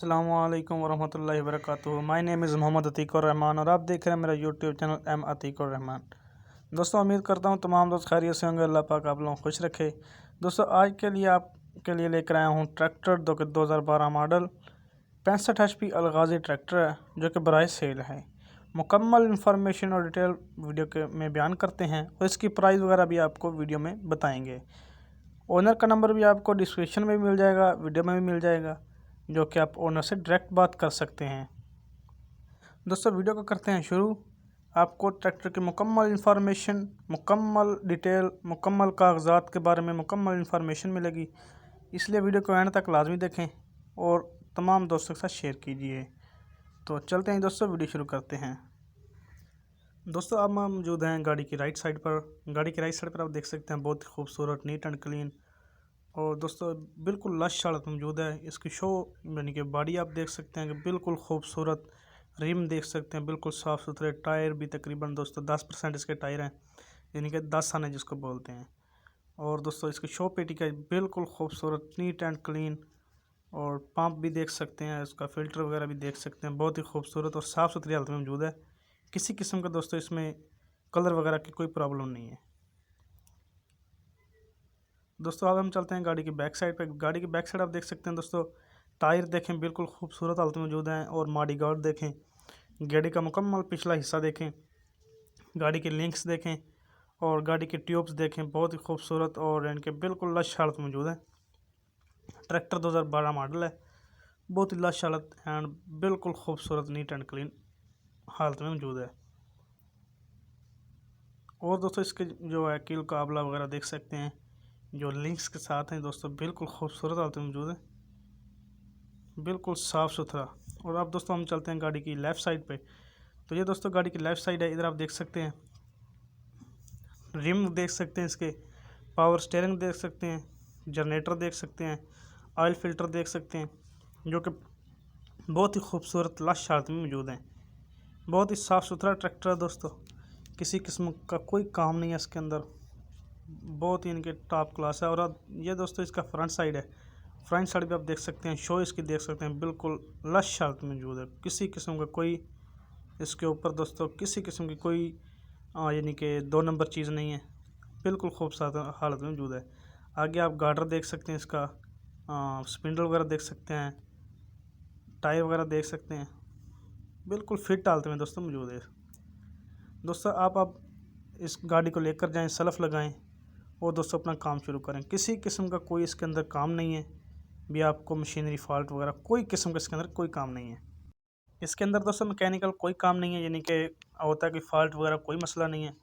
अस्सलामुअलैकुम वरहमतुल्लाहि वबरकातुहू। My name is Mohammad Atiqur Rahman और आप देख रहे हैं मेरा YouTube channel M Atiqur Rahman. दोस्तों उम्मीद करता हूँ तमाम दोस्त खैरियत से होंगे। अल्लाह पाक आप लोगों को खुश रखे। दोस्तों आज के लिए आपके लिए लेकर आया हूँ ट्रैक्टर 2012 मॉडल 65 HP अलगाज़ी ट्रैक्टर है जो कि बराए सेल है। मुकम्मल इन्फॉर्मेशन और डिटेल वीडियो के में बयान करते हैं और इसकी प्राइस वगैरह भी आपको वीडियो में बताएँगे। ओनर का नंबर भी आपको डिस्क्रिप्शन में भी मिल जाएगा, वीडियो में भी मिल जाएगा, जो कि आप ओनर से डायरेक्ट बात कर सकते हैं। दोस्तों वीडियो को करते हैं शुरू। आपको ट्रैक्टर की मुकम्मल इन्फॉर्मेशन, मुकम्मल डिटेल, मुकम्मल कागजात के बारे में मुकम्मल इन्फॉर्मेशन मिलेगी, इसलिए वीडियो को एंड तक लाजमी देखें और तमाम दोस्तों के साथ शेयर कीजिए। तो चलते हैं दोस्तों, वीडियो शुरू करते हैं। दोस्तों अब हम मौजूद हैं गाड़ी की राइट साइड पर। गाड़ी की राइट साइड पर आप देख सकते हैं बहुत ही खूबसूरत, नीट एंड क्लीन और दोस्तों बिल्कुल लश हालत मौजूद है। इसकी शो यानी कि बॉडी आप देख सकते हैं कि बिल्कुल खूबसूरत, रिम देख सकते हैं बिल्कुल साफ़ सुथरे, टायर भी तकरीबन दोस्तों 10% इसके टायर हैं, यानी कि 10 आने जिसको बोलते हैं। और दोस्तों इसकी शो पेटी का बिल्कुल खूबसूरत, नीट एंड क्लीन और पंप भी देख सकते हैं, इसका फ़िल्टर वगैरह भी देख सकते हैं, बहुत ही खूबसूरत और साफ़ सुथरी हालत में मौजूद है। किसी किस्म का दोस्तों इसमें कलर वगैरह की कोई प्रॉब्लम नहीं है। दोस्तों अब हम चलते हैं गाड़ी की बैक साइड पे। गाड़ी की बैक साइड आप देख सकते हैं दोस्तों, टायर देखें बिल्कुल खूबसूरत हालत में मौजूद हैं और मॉडी गार्ड देखें, गाड़ी का मुकम्मल पिछला हिस्सा देखें, गाड़ी के लिंक्स देखें और गाड़ी के ट्यूब्स देखें, बहुत ही खूबसूरत और इनके बिल्कुल लश हालत में मौजूद है। ट्रैक्टर 2012 मॉडल है, बहुत ही लश हालत एंड बिल्कुल खूबसूरत, नीट एंड क्लीन हालत में मौजूद है। और दोस्तों इसके जो है कील काबला वगैरह देख सकते हैं, जो लिंक्स के साथ हैं दोस्तों, बिल्कुल खूबसूरत हालत में मौजूद है, बिल्कुल साफ़ सुथरा। और अब दोस्तों हम चलते हैं गाड़ी की लेफ़्ट साइड पे। तो ये दोस्तों गाड़ी की लेफ़्ट साइड है, इधर आप देख सकते हैं रिम देख सकते हैं, इसके पावर स्टीयरिंग देख सकते हैं, जनरेटर देख सकते हैं, ऑयल फ़िल्टर देख सकते हैं, जो कि बहुत ही खूबसूरत लश हालत में मौजूद हैं। बहुत ही साफ़ सुथरा ट्रैक्टर है दोस्तों, किसी किस्म का कोई काम नहीं है इसके अंदर, बहुत ही इनके टॉप क्लास है। और अब ये दोस्तों इसका फ्रंट साइड है, फ्रंट साइड भी आप देख सकते हैं, शो इसकी देख सकते हैं, बिल्कुल लश हालत में मौजूद है। किसी किस्म का कोई इसके ऊपर दोस्तों किसी किस्म की कोई यानी कि 2 नंबर चीज़ नहीं है, बिल्कुल खूबसूरत हालत में मौजूद है। आगे आप गार्डर देख सकते हैं, इसका स्पिंडल वगैरह देख सकते हैं, टायर वगैरह देख सकते हैं, बिल्कुल फिट हालत में दोस्तों मौजूद है। दोस्तों आप इस गाड़ी को लेकर जाएं, सलफ़ लगाएं और दोस्तों अपना काम शुरू करें। किसी किस्म का कोई इसके अंदर काम नहीं है भी आपको मशीनरी फॉल्ट वगैरह कोई किस्म का इसके अंदर कोई काम नहीं है। इसके अंदर दोस्तों मैकेनिकल कोई काम नहीं है, यानी कि होता है कि फ़ॉल्ट वगैरह कोई मसला नहीं है।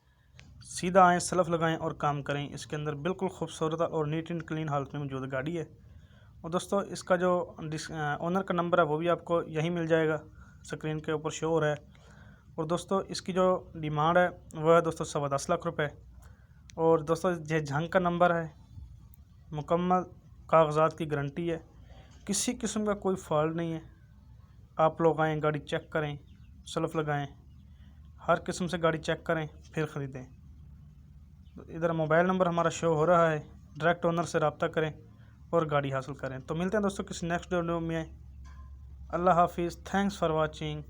सीधा आएँ, सलफ़ लगाएं और काम करें। इसके अंदर बिल्कुल खूबसूरत और नीट एंड क्लीन हालत में मौजूद गाड़ी है। और दोस्तों इसका जो ओनर का नंबर है वो भी आपको यहीं मिल जाएगा, स्क्रीन के ऊपर शो हो रहा है। और दोस्तों इसकी जो डिमांड है वो है दोस्तों 10.25 लाख रुपए। और दोस्तों ये झंग का नंबर है, मुकम्मल कागजात की गारंटी है, किसी किस्म का कोई फॉल्ट नहीं है। आप लोग आएँ, गाड़ी चेक करें, सलफ़ लगाएं, हर किस्म से गाड़ी चेक करें फिर ख़रीदें। तो इधर मोबाइल नंबर हमारा शो हो रहा है, डायरेक्ट ओनर से रब्ता करें और गाड़ी हासिल करें। तो मिलते हैं दोस्तों किसी नेक्स्ट वीडियो में। अल्लाह हाफिज़, थैंक्स फॉर वॉचिंग।